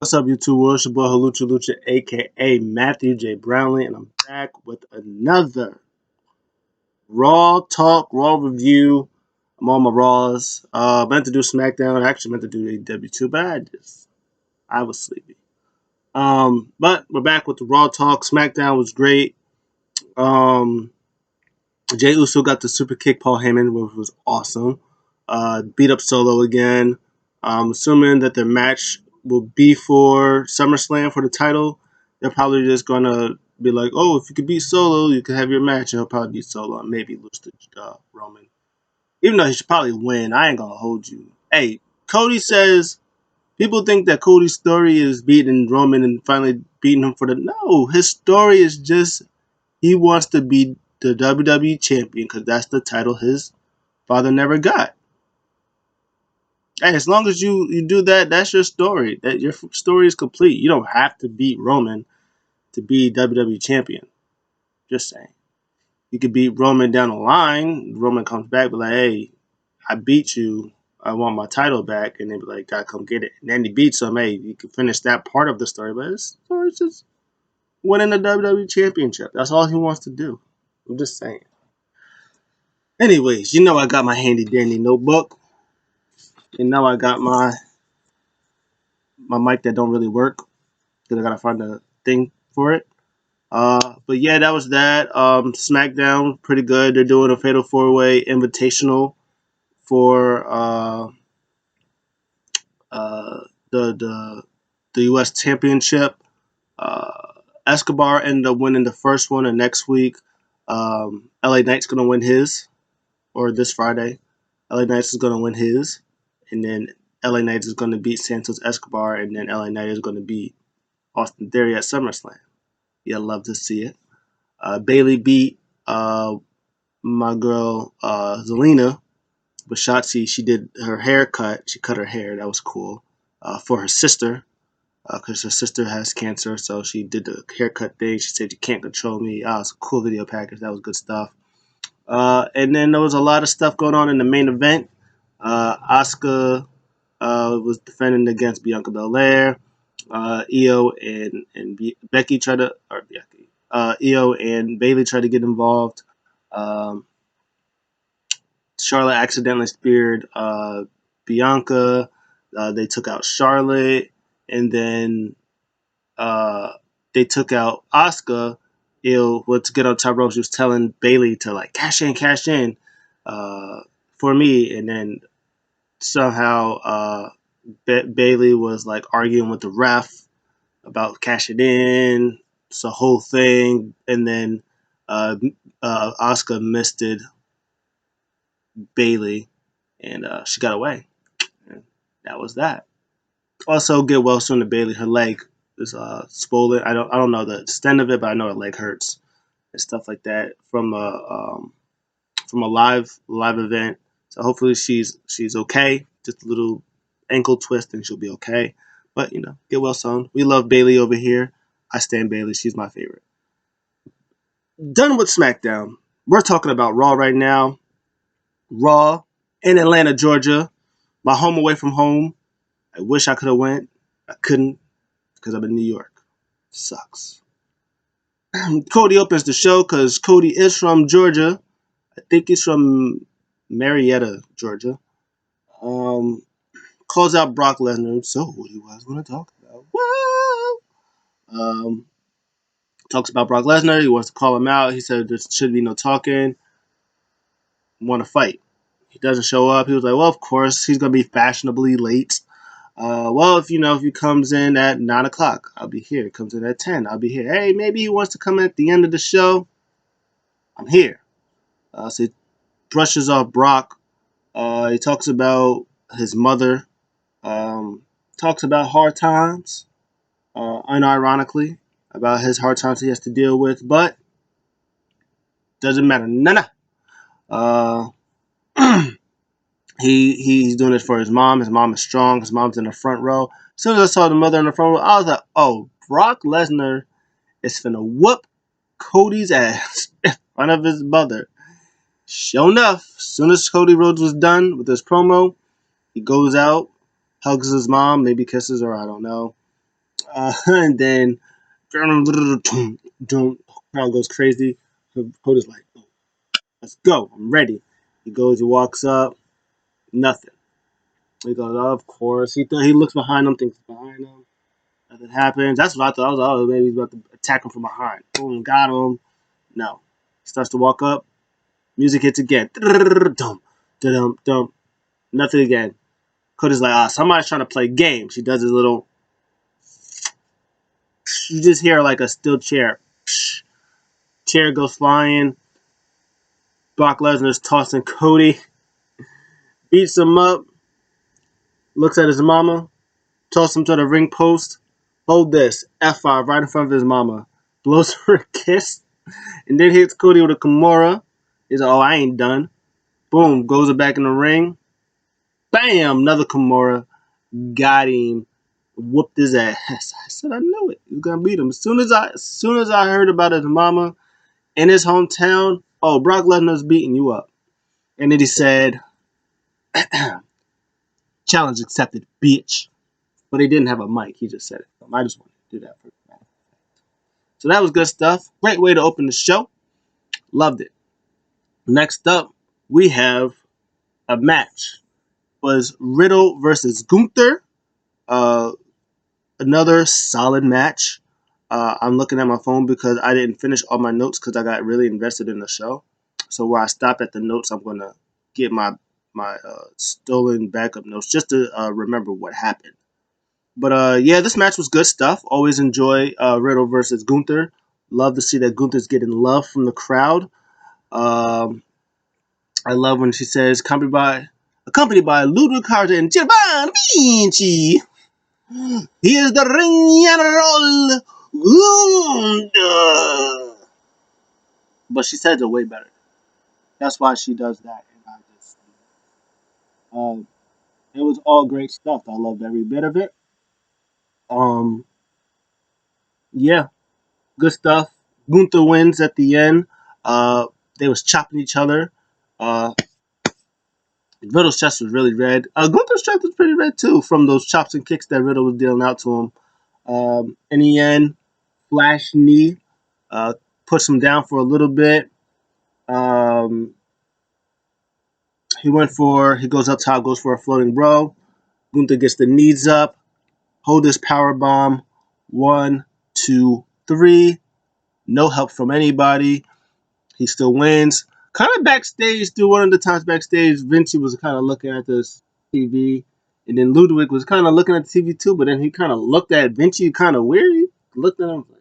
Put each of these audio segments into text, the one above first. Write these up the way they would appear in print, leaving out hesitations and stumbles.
What's up, YouTube world? It's your boy Halucha Lucha, aka Matthew J. Brownlee, and I'm back with another Raw Talk, Raw review. I'm on my Raws. Meant to do SmackDown. I actually meant to do AEW too, but I was sleepy. But we're back with the Raw Talk. SmackDown was great. Um, Jey Uso got the super kick Paul Heyman, which was awesome. Beat up Solo again. I'm assuming that their match will be for SummerSlam for the title. They're probably just gonna be like, "Oh, if you could beat Solo, you can have your match." And he'll probably beat Solo and maybe lose to Roman. Even though he should probably win, I ain't gonna hold you. Hey, Cody says people think that Cody's story is beating Roman and finally beating him for the. No, his story is just he wants to be the WWE champion because that's the title his father never got. Hey, as long as you do that, that's your story. That your story is complete. You don't have to beat Roman to be WWE champion. Just saying. You could beat Roman down the line. Roman comes back, be like, "Hey, I beat you. I want my title back," and they be like, "God, come get it." And then he beats him. Hey, you can finish that part of the story, but his story is just winning the WWE championship. That's all he wants to do. I'm just saying. Anyways, I got my handy dandy notebook. I got my mic that don't really work because I gotta find a thing for it. But yeah, that was that. SmackDown, pretty good. They're doing a Fatal 4-Way Invitational for uh, the U.S. Championship. Escobar ended up winning the first one, and next week, LA Knight's gonna win his, or this Friday, LA Knights is gonna win his, and then LA Knights is gonna beat Santos Escobar, and then LA Knight is gonna beat Austin Theory at SummerSlam. Yeah, love to see it. Bailey beat my girl Zelina, but Shotzi, she did her haircut. She cut her hair. That was cool for her sister because her sister has cancer. So she did the haircut thing. She said, "You can't control me." Oh, it's a cool video package. That was good stuff. And then there was a lot of stuff going on in the main event. Asuka was defending against Bianca Belair. Io and Becky tried to, or Becky, Io and Bailey tried to get involved. Um, Charlotte accidentally speared Bianca. They took out Charlotte, and then uh, they took out Asuka. Went to get on top rope. She was telling Bailey to like cash in uh, for me, and then somehow Bailey was like arguing with the ref about cashing in. It's a whole thing, and then Asuka misted Bailey, and she got away. And that was that. Also, get well soon to Bailey. Her leg is swollen. I don't know the extent of it, but I know her leg hurts and stuff like that from a live event. So hopefully she's okay. Just a little ankle twist and she'll be okay. But get well soon. We love Bailey over here. I stand Bailey. She's my favorite. Done with SmackDown. We're talking about Raw right now. Raw in Atlanta, Georgia. My home away from home. I wish I could have went. I couldn't because I'm in New York. Sucks. Cody opens the show because Cody is from Georgia. I think he's from Marietta, Georgia. Um, Calls out Brock Lesnar. So what do you guys want to talk about? Whoa! Talks about Brock Lesnar. He wants to call him out. He said there should be no talking. Want to fight. He doesn't show up. He was like, well, of course he's gonna be fashionably late. Well, if he comes in at 9 o'clock, I'll be here. He comes in at 10, I'll be here. Hey, maybe he wants to come in at the end of the show. I'm here. So he brushes off Brock. He talks about his mother. Talks about hard times, unironically, about his hard times he has to deal with, but doesn't matter. None. He's doing it for his mom. His mom is strong. His mom's in the front row. As soon as I saw the mother in the front row, I was like, oh, Brock Lesnar is finna whoop Cody's ass in front of his mother. Sure enough, as soon as Cody Rhodes was done with his promo, he goes out, hugs his mom, maybe kisses her, I don't know. And then crowd goes crazy. Cody's like, oh, let's go. I'm ready. He goes, he walks up, nothing. He goes, oh, of course. He looks behind him, thinks behind him. Nothing happens. That's what I thought. I was like, oh, maybe he's about to attack him from behind. Boom, got him. No. He starts to walk up. Music hits again. Dum, dum, dum. Nothing again. Cody's like, somebody's trying to play games. He does his little. You just hear like a steel chair. Chair goes flying. Brock Lesnar's tossing Cody. Beats him up. Looks at his mama. Tosses him to the ring post. Hold this. F5 right in front of his mama. Blows her a kiss. And then hits Cody with a Kimura. He's like, oh, I ain't done. Boom. Goes back in the ring. Bam. Another Kimura. Got him. Whooped his ass. I said I knew it. He was gonna beat him. As soon as I heard about his mama in his hometown, oh, Brock Lesnar's beating you up. And then he said, challenge accepted, bitch. But he didn't have a mic. He just said it. I just wanted to do that for you. So that was good stuff. Great way to open the show. Loved it. Next up, we have a match. Was Riddle versus Gunther. Uh, Another solid match. I'm looking at my phone because I didn't finish all my notes because I got really invested in the show. So where I stop at the notes, I'm gonna get my stolen backup notes just to remember what happened. But yeah, this match was good stuff. Always enjoy Riddle versus Gunther. Love to see that Gunther's getting love from the crowd. Um, I love when she says accompanied by Ludwig Carter and Giovanni Vinci. He is the ring general Gunther. But she says it way better. That's why she does that. And I just, it was all great stuff. I loved every bit of it. Um, yeah, good stuff. Gunther wins at the end. Uh, they was chopping each other. Uh, Riddle's chest was really red. Gunther's chest was pretty red too from those chops and kicks that Riddle was dealing out to him. In the end, flash knee puts him down for a little bit. Um, he goes up top, goes for a floating bro. Gunther gets the knees up, hold this power bomb. 1, 2, 3. No help from anybody. He still wins. Kind of backstage, through one of the times backstage, Vinci was kind of looking at this TV. And then Ludwig was kind of looking at the TV too, but then he kind of looked at Vinci kind of weird. He looked at him like,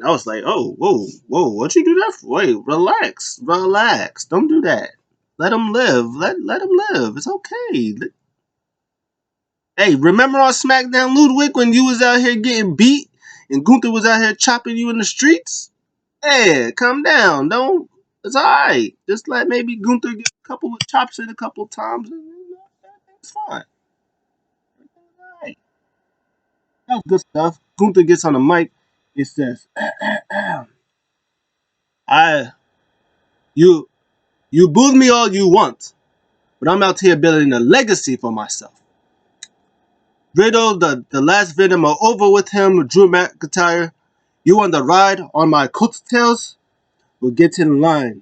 I was like, oh, whoa, whoa, what'd you do that for? Wait, relax, relax. Don't do that. Let him live. Let him live. It's okay. Hey, remember on SmackDown, Ludwig, when you was out here getting beat and Gunther was out here chopping you in the streets? Hey, calm down. Don't. It's all right. Just let maybe Gunther get a couple of chops in a couple of times. And, it's fine. It's all right. That was good stuff. Gunther gets on the mic. It says, "I you you boo me all you want, but I'm out here building a legacy for myself. Riddle, the last Venom are over with him. Drew McIntyre, you on the ride on my coattails? We'll get in line.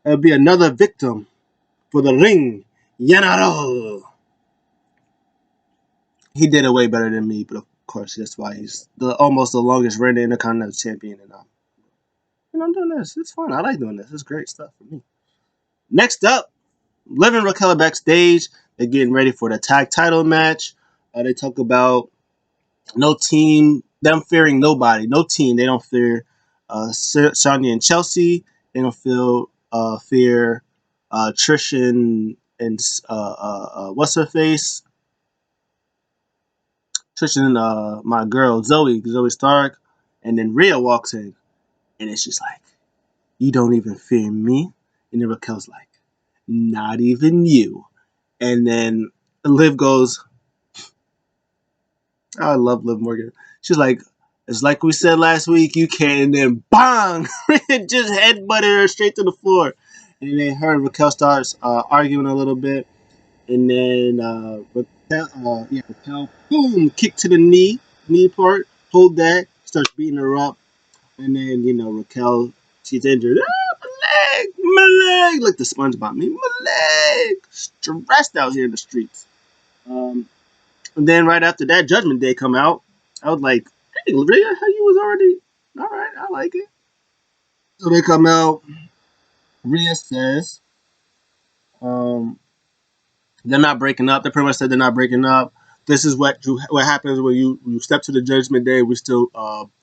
There'll be another victim for the ring. Yanaro." He did it way better than me, but of course that's why he's almost the longest reigning Intercontinental Champion. And I'm doing this. It's fun. I like doing this. It's great stuff for me. Next up, Liv and Raquel are backstage. They're getting ready for the tag title match. They talk about no team, them fearing nobody, no team. They don't fear Sonya and Chelsea. They don't fear Trish and what's her face? Trish and my girl Zoe Stark, and then Rhea walks in, and it's just like, you don't even fear me, and then Raquel's like, not even you, and then Liv goes, oh, I love Liv Morgan. She's like, it's like we said last week, you can't, and then bang, just headbutted her straight to the floor, and then her and Raquel starts arguing a little bit, and then Yeah, Raquel, boom, kick to the knee part, hold that, starts beating her up, and then Raquel, she's injured. Ah, my leg, like the SpongeBob me, my leg, stressed out here in the streets. Um, and then right after that, Judgment Day come out. I was like, hey, Rhea, how you was already? All right, I like it. So they come out. Rhea says, um, they're not breaking up. They pretty much said they're not breaking up. This is what happens when you step to the Judgment Day. We still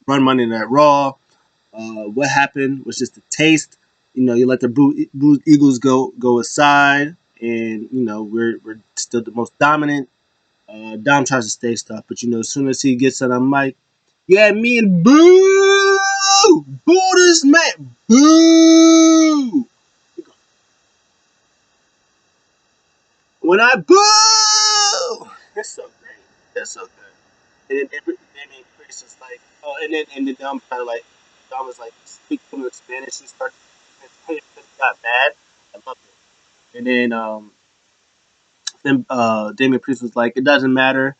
run Monday Night Raw. What happened was just a taste. You let the Blue Eagles go aside, and we're still the most dominant. Dom tries to stay stuff, but as soon as he gets on the mic, yeah, me and boo this man, boo. When I boo, that's so great. That's so good. And then Damian Priest is like, oh, and then Dom kind of like, Dom was like, speak to him in Spanish. He started, it got bad. I loved it. And then Damian Priest was like, it doesn't matter.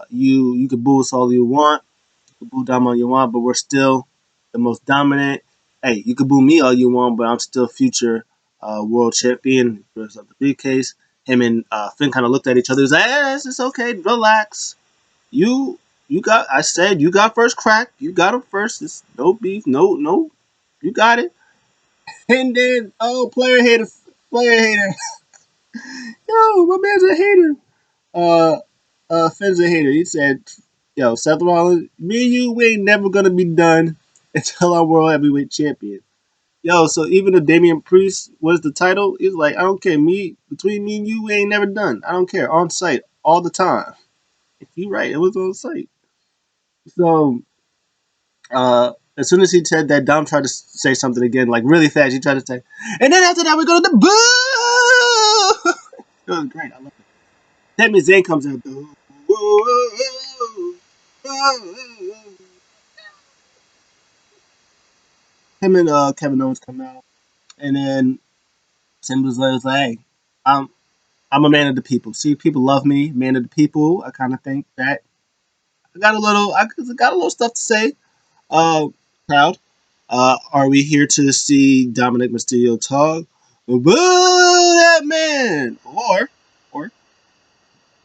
You can boo us all you want. You can boo Dom all you want, but we're still the most dominant. Hey, you can boo me all you want, but I'm still future world champion. Because of the briefcase. Him and Finn kind of looked at each other. He was like, it's okay. Relax. You you got. I said you got first crack. You got him first. It's no beef. No. You got it. And then player hater. Yo, my man's a hater. Uh, Finn's a hater. He said, "Yo, Seth Rollins, me and you, we ain't never gonna be done until I'm world heavyweight champion." Yo, so even if Damian Priest was the title, he's like, I don't care. Between me and you, we ain't never done. I don't care. On site all the time. You right. It was on site. So as soon as he said that, Dom tried to say something again, like really fast. He tried to say, and then after that, we go to the boo. It was great. I love it. Sami Zayn comes out. Him and Kevin Owens come out, and then Sami was like, "Hey, I'm I'm a man of the people. See, people love me, man of the people. I kind of think that I got a little stuff to say. Uh, Proud. Are we here to see Dominic Mysterio talk? Boo that man! Or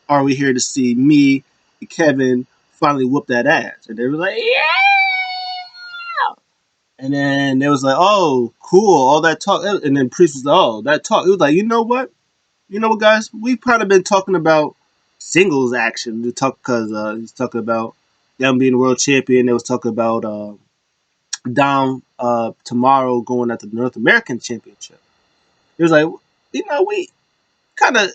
are we here to see me and Kevin finally whoop that ass? And they were like, yeah! And then they was like, oh, cool, all that talk. And then Priest was like, oh, that talk. It was like, you know what? Guys? We've kind of been talking about singles action to talk because he's talking about them being world champion. They was talking about Dom tomorrow going at the North American Championship. It was like, we kind of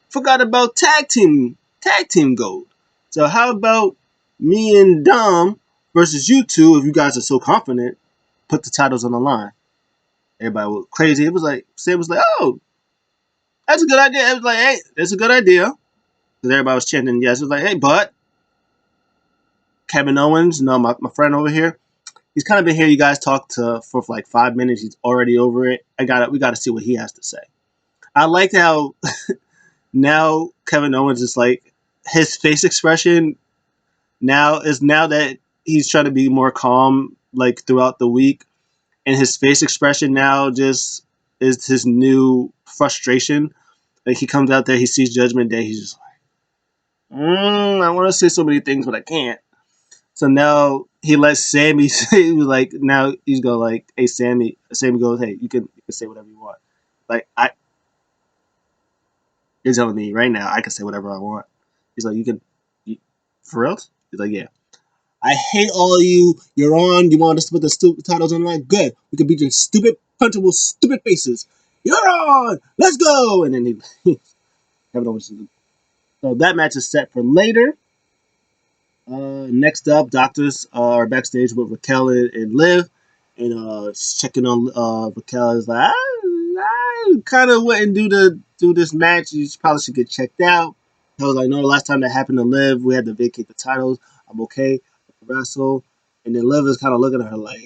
forgot about tag team gold. So how about me and Dom versus you two? If you guys are so confident, put the titles on the line. Everybody was crazy. It was like Sam was like, oh, that's a good idea. It was like, hey, that's a good idea. Because everybody was chanting yes. It was like, hey, but Kevin Owens, no, my friend over here, he's kind of been here. You guys talked to for like 5 minutes. He's already over it. We got to see what he has to say. I like how now Kevin Owens is like his face expression now that he's trying to be more calm like throughout the week, and his face expression now just is his new frustration. Like he comes out there, he sees Judgment Day, he's just like, I want to say so many things, but I can't. So now he lets Sammy say, he was like, now he's going like, hey Sammy. Sammy goes, hey, you can say whatever you want. Like you're telling me right now I can say whatever I want. He's like, you, for real? He's like, yeah. I hate all of you. You're on. You want us to put the stupid titles on the line? Good. We can beat your stupid, punchable, stupid faces. You're on. Let's go. And then he Kevin Owens. So that match is set for later. Next up, doctors are backstage with Raquel and Liv, and checking on Raquel. Is like, I kind of wouldn't do this match. You probably should get checked out. I was like, no, the last time that happened to Liv, we had to vacate the titles. I'm okay. Wrestle. And then Liv is kind of looking at her like, can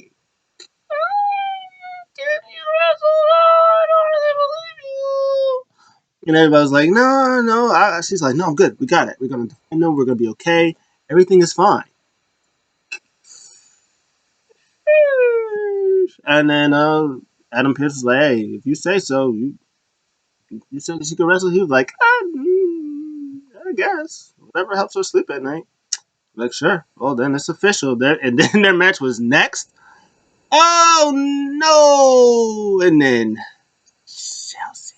you wrestle? I don't really believe you. And everybody was like, no, no. She's like, no, I'm good. We got it. We're going to defend them. We're going to be okay. Everything is fine. And then Adam Pearce was like, hey, if you say so, you said that she could wrestle. He was like, I guess. Whatever helps her sleep at night. Like, sure. Well, then it's official. And then their match was next. Oh, no. And then Chelsea.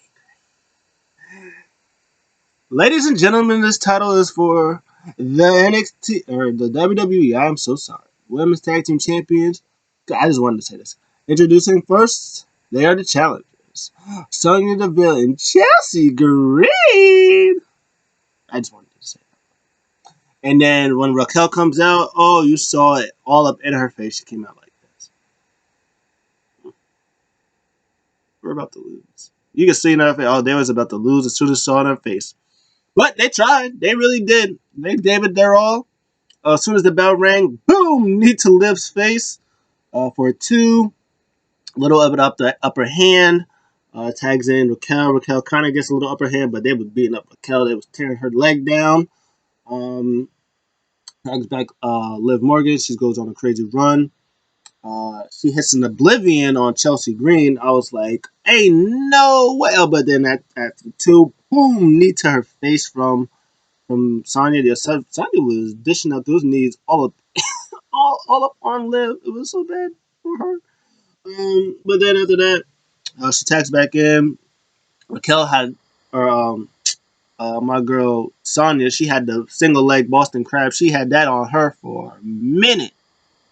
Ladies and gentlemen, this title is for the NXT or the WWE. I'm so sorry. Women's Tag Team Champions. I just wanted to say this. Introducing first, they are the challengers. Sonya Deville and Chelsea Green. I just wanted to say that. And then when Raquel comes out, oh, you saw it all up in her face. She came out like this. We're about to lose. You can see in her face, oh, they was about to lose as soon as saw it in her face. But they tried. They really did. They gave it their all. As soon as the bell rang, boom, knee to Liv's face for a 2. Little of it up the upper hand. Tags in Raquel. Raquel kind of gets a little upper hand, but they were beating up Raquel. They was tearing her leg down. Tags back Liv Morgan. She goes on a crazy run. She hits an oblivion on Chelsea Green. I was like, hey, no way. But then at the 2, boom, knee to her face from Sonya. Sonya was dishing out those knees all up on Liv. It was so bad for her. But then after that, she tags back in. Raquel had, or my girl Sonya, she had the single leg Boston Crab. She had that on her for a minute,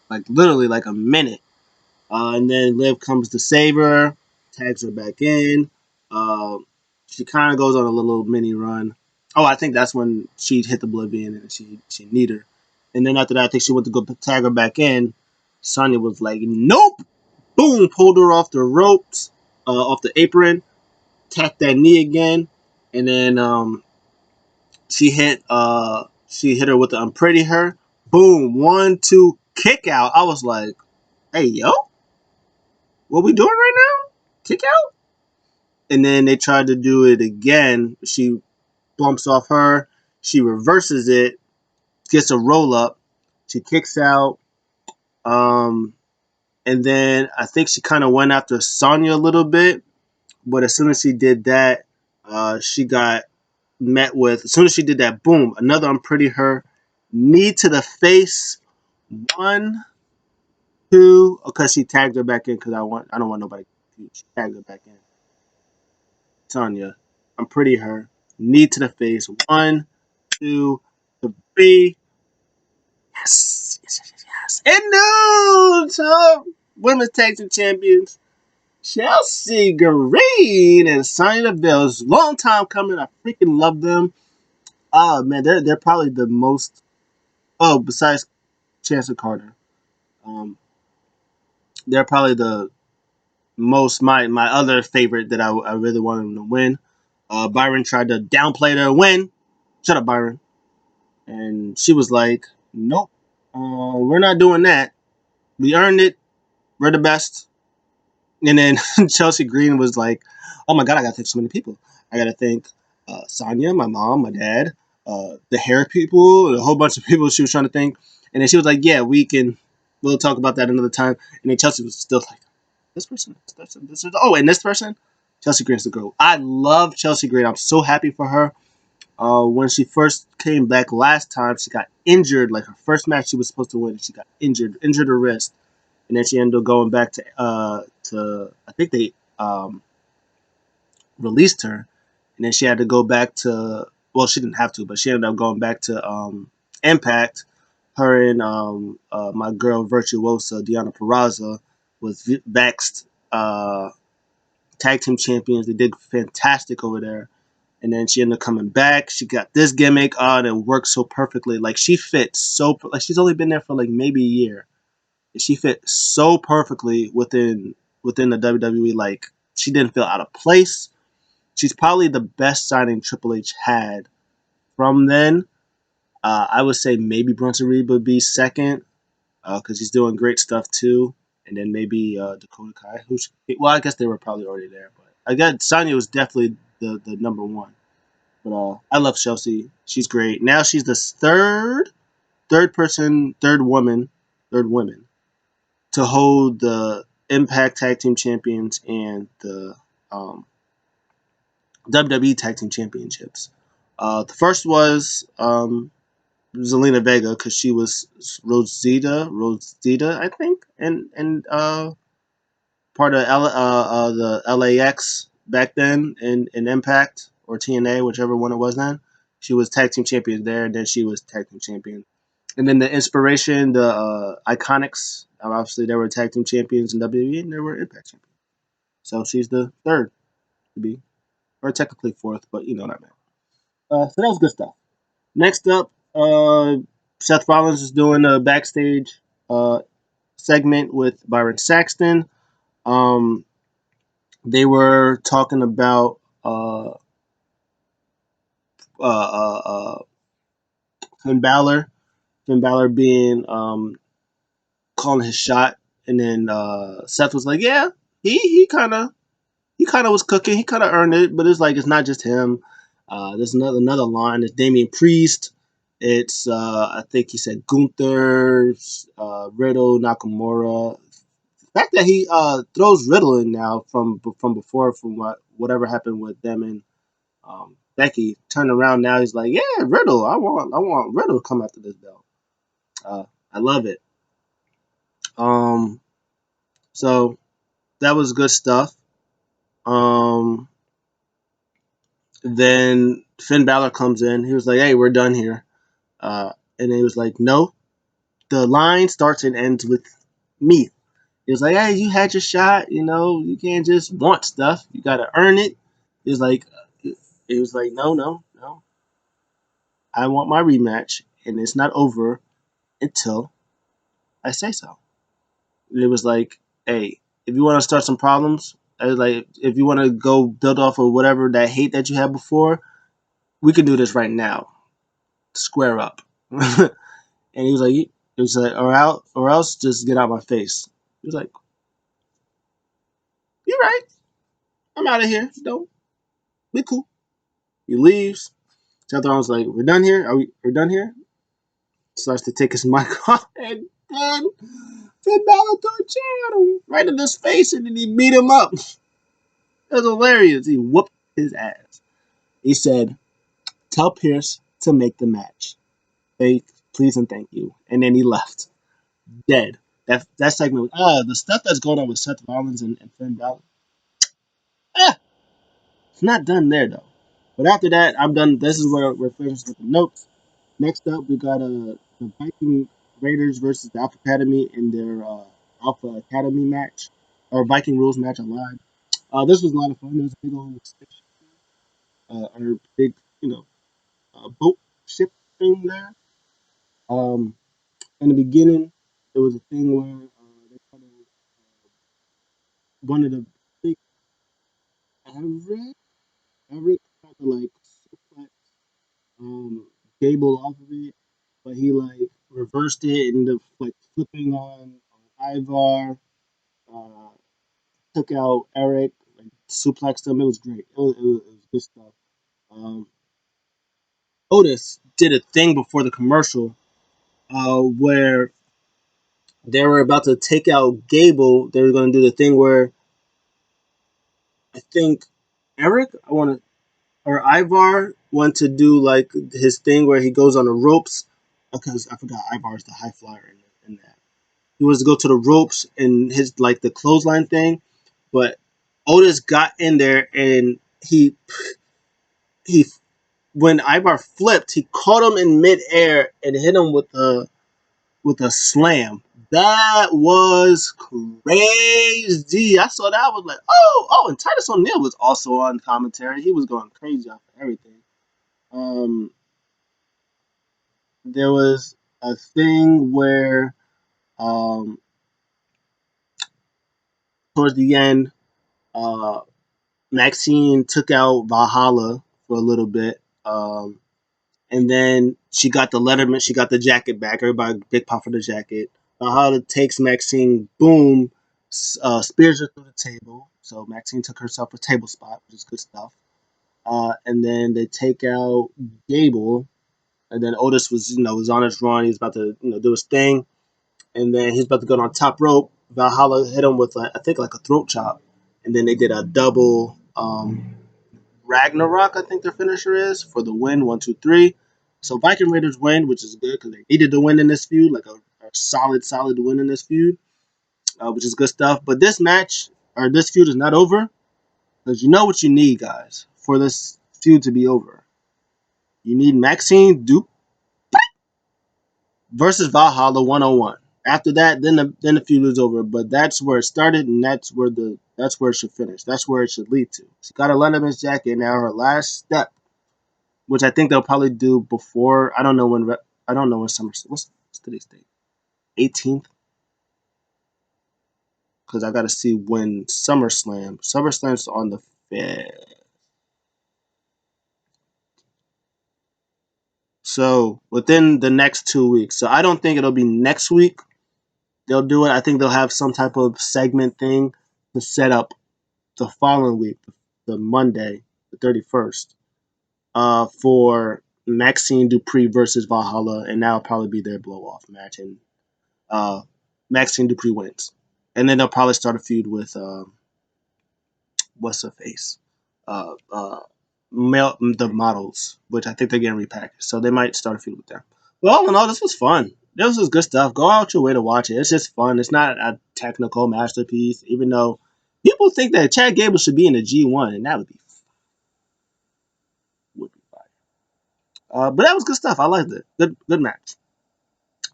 like literally like a minute. And then Liv comes to save her, tags her back in. Uh, she kind of goes on a little mini run. Oh, I think that's when she hit the Oblivion and she need her. And then after that, I think she went to go tag her back in. Sonya was like, nope. Boom, pulled her off the ropes, off the apron, tapped that knee again, and then she hit her with the Unpretty Her. Boom, 1-2 kick out. I was like, hey yo, what we doing right now? Kick out? And then they tried to do it again. She bumps off her. She reverses it, gets a roll up. She kicks out. Um, and then I think she kind of went after Sonya a little bit. But as soon as she did that, she got met with. As soon as she did that, boom, another Unpretty Her. Knee to the face. 1, 2. Because she tagged her back in. Because I don't want nobody. She tagged her back in. Sonya, Unpretty Her. Knee to the face. 1, 2, 3. Yes, yes, yes, yes. And no, top women's tag team champions, Chelsea Green and Sonya Deville. Long time coming. I freaking love them. Oh man, they're probably the most. Oh, besides Chancellor Carter, um, they're probably the most my other favorite that I really wanted them to win. Byron tried to downplay their win. Shut up, Byron. And she was like, "Nope, we're not doing that. We earned it. We're the best." And then Chelsea Green was like, "Oh my god, I gotta thank so many people. I gotta thank Sonia, my mom, my dad, the hair people, a whole bunch of people she was trying to thank." And then she was like, "Yeah, we can. We'll talk about that another time." And then Chelsea was still like, "This person, this person, this person. Oh, and this person." Chelsea Green's the girl. I love Chelsea Green. I'm so happy for her. When she first came back last time, she got injured. Like her first match, she was supposed to win. She got injured her wrist, and then she ended up going back to I think they released her, and then she had to go back to. Well, she didn't have to, but she ended up going back to Impact. Her and my girl Virtuosa Deanna Peraza was Vexed tag team champions. They did fantastic over there. And then she ended up coming back. She got this gimmick on and worked so perfectly. Like she fit so like she's only been there for like maybe a year. And she fit so perfectly within the WWE. Like she didn't feel out of place. She's probably the best signing Triple H had from then. I would say maybe Bronson Reed would be second because he's doing great stuff too. And then maybe Dakota Kai. Well, I guess they were probably already there, but I guess Sonya was definitely the number one. But I love Chelsea. She's great. Now she's the third woman to hold the Impact Tag Team Champions and the um, WWE Tag Team Championships. The first was Zelina Vega because she was Rosita, I think, and part of the LAX back then in Impact or TNA, whichever one it was then. She was tag team champion there, and then she was tag team champion. And then the Inspiration, the Iconics, obviously they were tag team champions in WWE, and they were Impact champions. So she's the third to be, or technically fourth, but you know what I meant. So that was good stuff. Next up, Seth Rollins is doing a backstage uh, segment with Byron Saxton. Um, they were talking about uh, uh, Finn Balor. Finn Balor being calling his shot, and then Seth was like, "Yeah, he kind of was cooking. He kind of earned it, but it's like it's not just him. There's another line. It's Damian Priest. It's I think he said Gunther, Riddle, Nakamura. The fact that he throws Riddle in now from before from whatever happened with them and Becky turned around now he's like, yeah, Riddle. I want Riddle to come after this belt. I love it. Um, so that was good stuff. Um, then Finn Balor comes in. He was like, hey, we're done here. And he was like, no, the line starts and ends with me. He was like, hey, you had your shot. You know, you can't just want stuff. You got to earn it. He was like, no, no, no. I want my rematch, and it's not over until I say so. And it was like, hey, if you want to start some problems, like if you want to go build off of whatever that hate that you had before, we can do this right now. Square up. And or else just get out my face. He was like, you're right. I'm out of here. Don't be cool. He leaves. Seth Rollins like, we're done here? Starts to take his mic off, and then Finn Balor threw a chair at him right in his face, and then he beat him up. It was hilarious. He whooped his ass. He said, tell Pierce to make the match. Please and thank you. And then he left. Dead. That segment was, the stuff that's going on with Seth Rollins and Finn Balor. Ah, it's not done there though. But after that, I'm done. This is where we're finished with the notes. Next up, we got the Viking Raiders versus the Alpha Academy in their Alpha Academy match or Viking Rules match. I lied. This was a lot of fun. There was a big old spaceship, or big, boat ship thing there. Um, in the beginning, there was a thing where they kind of wanted to big Eric, Eric tried to like suplex Gable off of it, but he like reversed it and the like flipping on Ivar, uh, took out Eric, like suplexed him. It was great. It was good stuff. Um, Otis did a thing before the commercial where they were about to take out Gable. They were going to do the thing where I think Eric, I want to, or Ivar want to do like his thing where he goes on the ropes because I forgot Ivar's the high flyer in that. He was to go to the ropes and his like the clothesline thing, but Otis got in there and he when Ivar flipped, he caught him in midair and hit him with a slam. That was crazy. I saw that. I was like, oh, and Titus O'Neil was also on commentary. He was going crazy off of everything. Um, there was a thing where um, towards the end, uh, Maxine took out Valhalla for a little bit. And then she got the Letterman, she got the jacket back. Everybody big pop for the jacket. Valhalla takes Maxine, boom, spears her through the table. So Maxine took herself a table spot, which is good stuff. and then they take out Gable, and then Otis was on his run. He's about to do his thing, and then he's about to go on top rope. Valhalla hit him with I think like a throat chop, and then they did a double Ragnarok. I think their finisher is for the win. 1, 2, 3. So Viking Raiders win, which is good because they needed to win in this feud, like a solid win in this feud, which is good stuff. But this match or this feud is not over because you know what you need, guys, for this feud to be over. You need Maxine Duke versus Valhalla 101. After that, then the feud is over. But that's where it started, and that's where it should finish. That's where it should lead to. She got a Letterman's jacket. Now her last step, which I think they'll probably do before. I don't know when. I don't know when summer. What's today's date? 18th. Because I got to see when SummerSlam. SummerSlam's on the 5th. So within the next 2 weeks. So I don't think it'll be next week. They'll do it. I think they'll have some type of segment thing to set up the following week, the Monday, the 31st, for Maxine Dupree versus Valhalla, and that'll probably be their blow off match, and uh, Maxine Dupree wins, and then they'll probably start a feud with what's her face, the models, which I think they're getting repackaged, so they might start a feud with them. But all in all, this was fun. This was good stuff. Go out your way to watch it. It's just fun. It's not a technical masterpiece, even though people think that Chad Gable should be in the G1, and that would be fine. But that was good stuff. I liked it. Good match.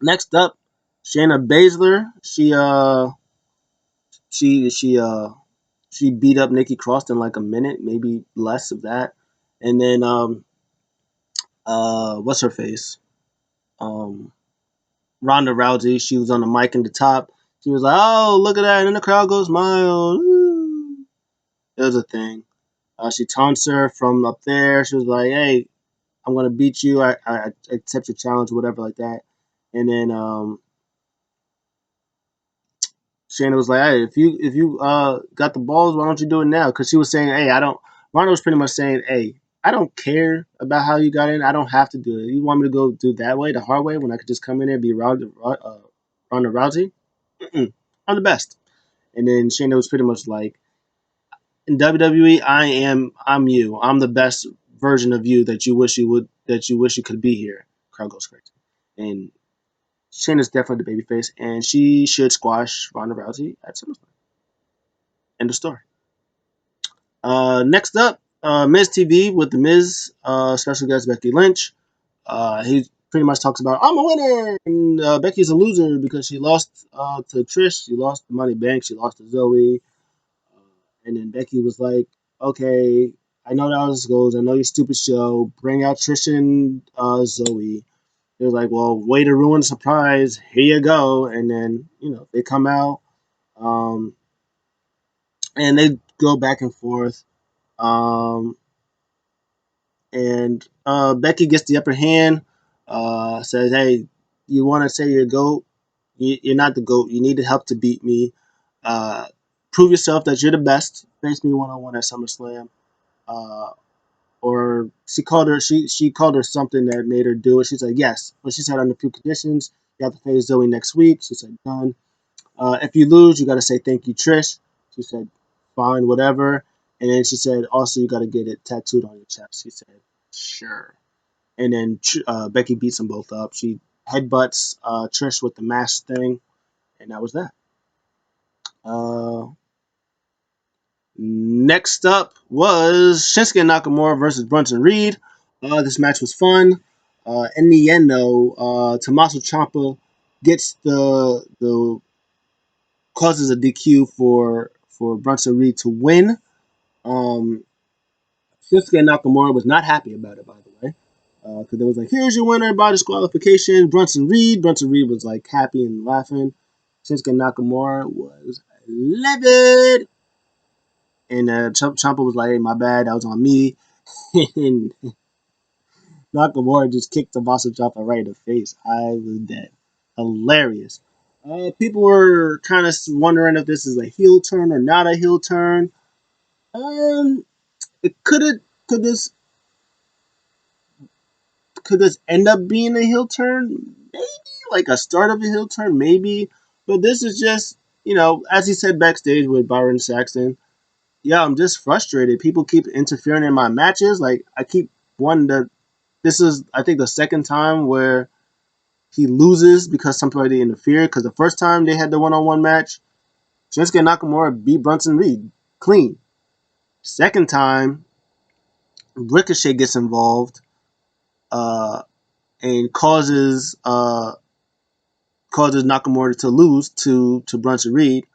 Next up, Shayna Baszler. She beat up Nikki Cross in like a minute, maybe less of that. And then what's her face? Um, Ronda Rousey. She was on the mic in the top. She was like, "Oh, look at that!" And then the crowd goes mild. It was a thing. She taunts her from up there. She was like, "Hey, I'm gonna beat you. I accept your challenge, whatever, like that." And then Shayna was like, "Hey, if you got the balls, why don't you do it now?" Because she was saying, "Hey, I don't." Ronda was pretty much saying, "Hey, I don't care about how you got in. I don't have to do it. You want me to go do that way, the hard way, when I could just come in there and be Ronda Rousey? Mm-mm. I'm the best." And then Shayna was pretty much like, "In WWE, I'm you. I'm the best version of you that you wish you could be here." Crowd goes crazy, and Shayna's definitely the babyface, and she should squash Ronda Rousey at SummerSlam. End of story. Next up, Miz TV with the Miz special guest Becky Lynch. He pretty much talks about I'm a winner, and Becky's a loser because she lost to Trish. She lost the Money Bank. She lost to Zoe, and then Becky was like, "Okay, I know how this goes. I know your stupid show. Bring out Trish and Zoe." It was like, "Well, way to ruin the surprise. Here you go." And then they come out, um, and they go back and forth. Um, and Becky gets the upper hand. Says, "Hey, you want to say you're a goat? You're not the goat. You need help to beat me. Uh, Prove yourself that you're the best. Face me 1-on-1 at SummerSlam." Uh, or she called her something that made her do it. She said yes, but she said under few conditions. You have to face Zoe next week. She said done. If you lose, you got to say thank you, Trish. She said fine, whatever. And then she said also you got to get it tattooed on your chest. She said sure. And then Becky beats them both up. She headbutts Trish with the mask thing, and that was that. Uh, Next up was Shinsuke Nakamura versus Brunson Reed. This match was fun. In the end, though, Tommaso Ciampa gets the causes a DQ for Brunson Reed to win. Um, Shinsuke Nakamura was not happy about it, by the way, because it was like, "Here's your winner by disqualification, Brunson Reed." Brunson Reed was like happy and laughing. Shinsuke Nakamura was livid, and Ciampa was like, "Hey, my bad, that was on me." And Nakamura just kicked Tommaso Ciampa right in the face. I was dead. Hilarious. People were kind of wondering if this is a heel turn or not a heel turn. It could have. could this could this end up being a heel turn? Maybe like a start of a heel turn, maybe. But this is just as he said backstage with Byron Saxton. Yeah, I'm just frustrated. People keep interfering in my matches. Like I keep wanting to. This is I think the second time where he loses because somebody interfered. Because the first time they had the one-on-one match, Shinsuke Nakamura beat Brunson Reed clean. Second time, Ricochet gets involved uh, and causes Nakamura to lose to Brunson Reed.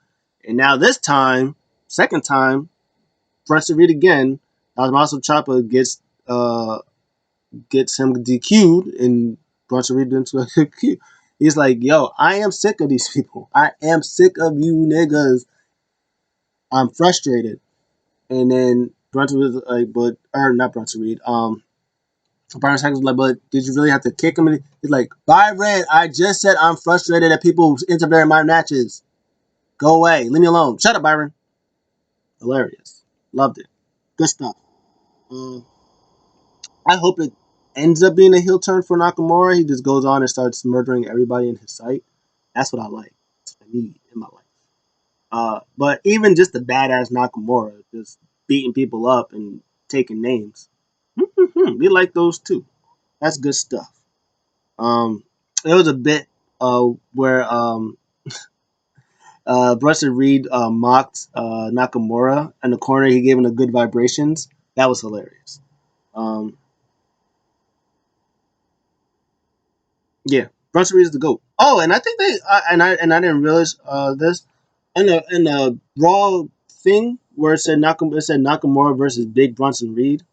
And now this time, second time, Brunson Reed again. Tommaso Ciampa gets him DQ'd and Brunson Reed into a DQ. He's like, yo, I am sick of these people. I am sick of you niggas. I'm frustrated. And then Brunson was like, or not Brunson Reed. Byron Saxton was like, but did you really have to kick him? And he's like, Byron, I just said I'm frustrated that people interfere in my matches. Go away. Leave me alone. Shut up, Byron. Hilarious. Loved it. Good stuff. Um, I hope it ends up being a heel turn for Nakamura. He just goes on and starts murdering everybody in his sight. That's what I like. That's what I need in my life. But even just the badass Nakamura, just beating people up and taking names, we like those too. That's good stuff. There was a bit where Bronson Reed mocked Nakamura in the corner. He gave him the good vibrations. That was hilarious. Um, yeah, Bronson Reed is the goat. Oh, and I think I didn't realize this in the Raw thing where it said Nakamura versus Big Bronson Reed.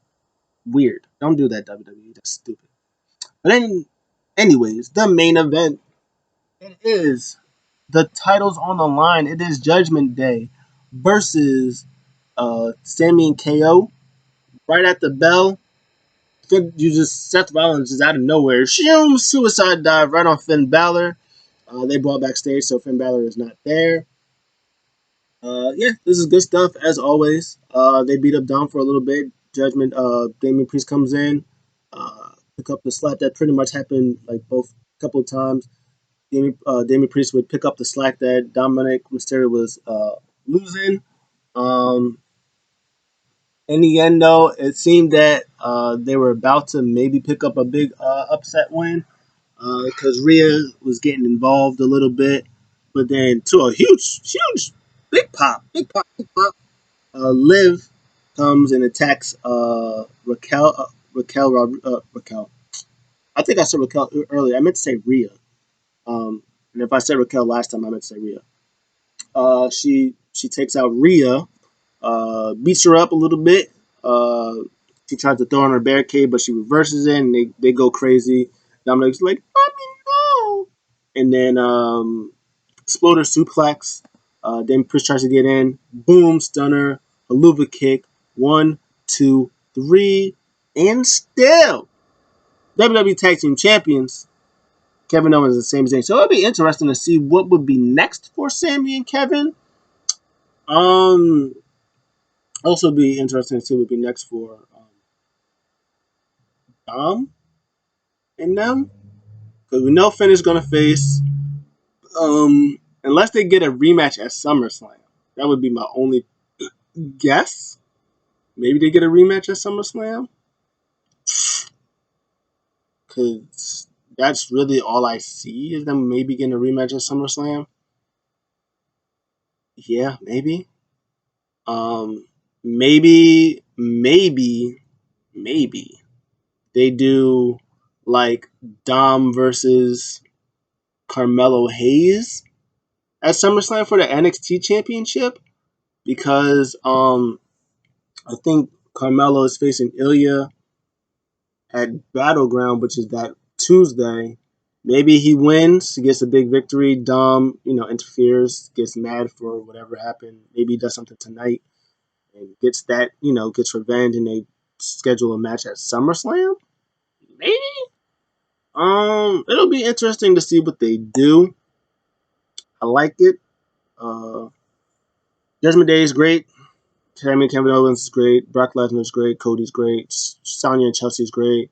Weird. Don't do that, WWE. That's stupid. But then, anyways, the main event. It is the titles on the line. It is Judgment Day versus Sammy and KO. Right at the bell, Finn uses Seth Rollins is out of nowhere. Shoom, suicide dive right on Finn Balor. They brought backstage, so Finn Balor is not there. Yeah, this is good stuff as always. They beat up Dom for a little bit. Judgment, Damian Priest comes in, pick up the slack that pretty much happened like both couple of times. Damian Priest would pick up the slack that Dominic Mysterio was losing. Um, in the end, though, it seemed that they were about to maybe pick up a big upset win because Rhea was getting involved a little bit, but then to a huge, big pop, big pop. Liv comes and attacks Raquel. I think I said Raquel earlier. I meant to say Rhea. And if I said Raquel last time, I meant to say Rhea. She takes out Rhea, beats her up a little bit. She tries to throw on her barricade, but she reverses it, and they go crazy. Dominic's like, "Mommy, no!" And then exploder suplex. Then Priest tries to get in. Boom, stunner, haluva kick. 1, 2, 3, and still WWE Tag Team Champions. Kevin Owens is the same thing. So it'll be interesting to see what would be next for Sammy and Kevin. Um, Also be interesting to see what would be next for Dom and them because we know Finn is gonna face unless they get a rematch at SummerSlam. That would be my only guess. Maybe they get a rematch at SummerSlam because that's really all I see is them maybe getting a rematch at SummerSlam. Yeah, maybe. Um, maybe they do like Dom versus Carmelo Hayes at SummerSlam for the NXT Championship because I think Carmelo is facing Ilya at Battleground, which is that Tuesday. Maybe he wins, he gets a big victory. Dom, interferes, gets mad for whatever happened. Maybe he does something tonight and gets revenge, and they schedule a match at SummerSlam. Maybe. It'll be interesting to see what they do. I like it. Uh, Judgment Day is great. Kevin Owens is great. Brock Lesnar is great. Cody's great. Sonya and Chelsea's great.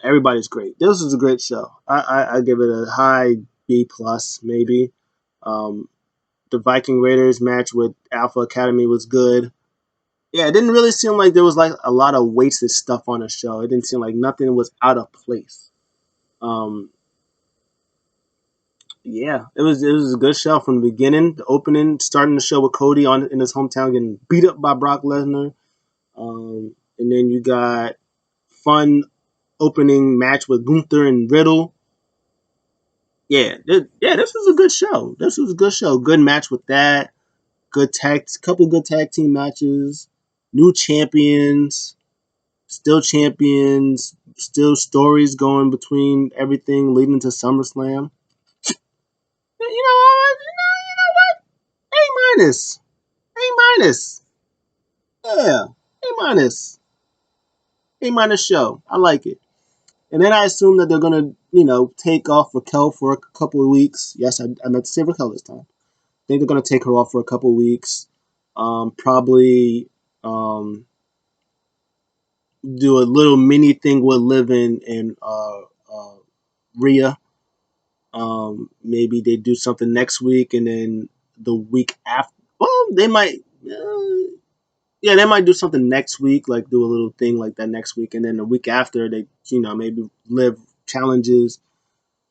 Everybody's great. This was a great show. I give it a high B plus maybe. Um, the Viking Raiders match with Alpha Academy was good. Yeah, it didn't really seem like there was like a lot of wasted stuff on the show. It didn't seem like nothing was out of place. Um, yeah, it was a good show from the beginning. The opening, starting the show with Cody on in his hometown getting beat up by Brock Lesnar. And then you got fun opening match with Gunther and Riddle. Yeah, this was a good show. This was a good show. Good match with that. Couple good tag team matches. New champions, still champions, still stories going between everything leading to SummerSlam. You know what? A minus. A minus. Yeah. A minus. A minus show. I like it. And then I assume that they're gonna, take off Raquel for a couple of weeks. Yes, I meant to say Raquel this time. I think they're gonna take her off for a couple of weeks. Probably do a little mini thing with Living and Rhea. Maybe they do something next week, and then the week after. Well, they might. Yeah, they might do something next week, like do a little thing like that next week, and then the week after they, maybe Liv challenges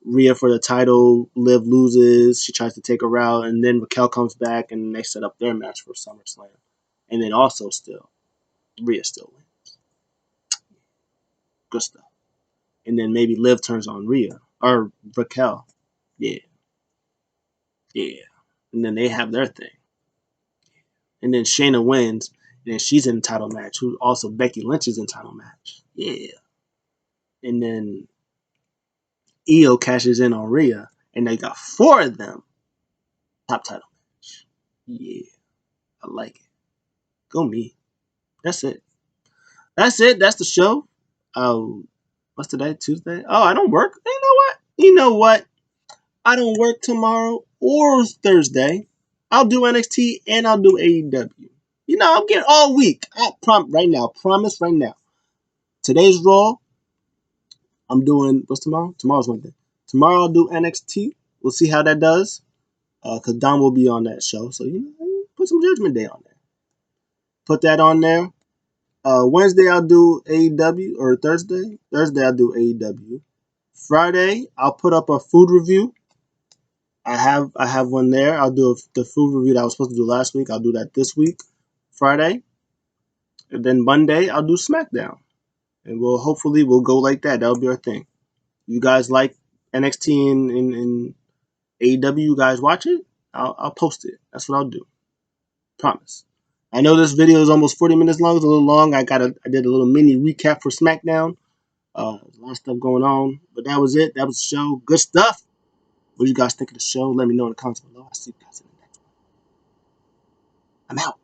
Rhea for the title. Liv loses, she tries to take her out, and then Raquel comes back, and they set up their match for SummerSlam, and then also still Rhea still wins. Good stuff. And then maybe Liv turns on Rhea or Raquel. Yeah, yeah, and then they have their thing, and then Shayna wins, and then she's in the title match. Who also Becky Lynch is in title match. Yeah, and then Io cashes in on Rhea, and they got four of them top title match. Yeah, I like it. Go me. That's it. That's it. That's the show. What's today? Tuesday. Oh, I don't work. You know what? You know what? I don't work tomorrow or Thursday. I'll do NXT and I'll do AEW. I'm getting all week. Right now. Promise right now. Today's Raw. I'm doing what's tomorrow? Tomorrow's Wednesday. Tomorrow I'll do NXT. We'll see how that does. Because Don will be on that show. So, put some Judgment Day on there. Put that on there. Wednesday I'll do AEW, or Thursday. Thursday I'll do AEW. Friday I'll put up a food review. I have one there. I'll do the food review that I was supposed to do last week. I'll do that this week, Friday. And then Monday I'll do SmackDown. And we'll go like that. That'll be our thing. You guys like NXT and AEW? You guys watch it? I'll post it. That's what I'll do. Promise. I know this video is almost 40 minutes long. It's a little long. I did a little mini recap for SmackDown. There's a lot of stuff going on, but that was it. That was the show. Good stuff. What do you guys think of the show? Let me know in the comments below. I'll see you guys in the next one. I'm out.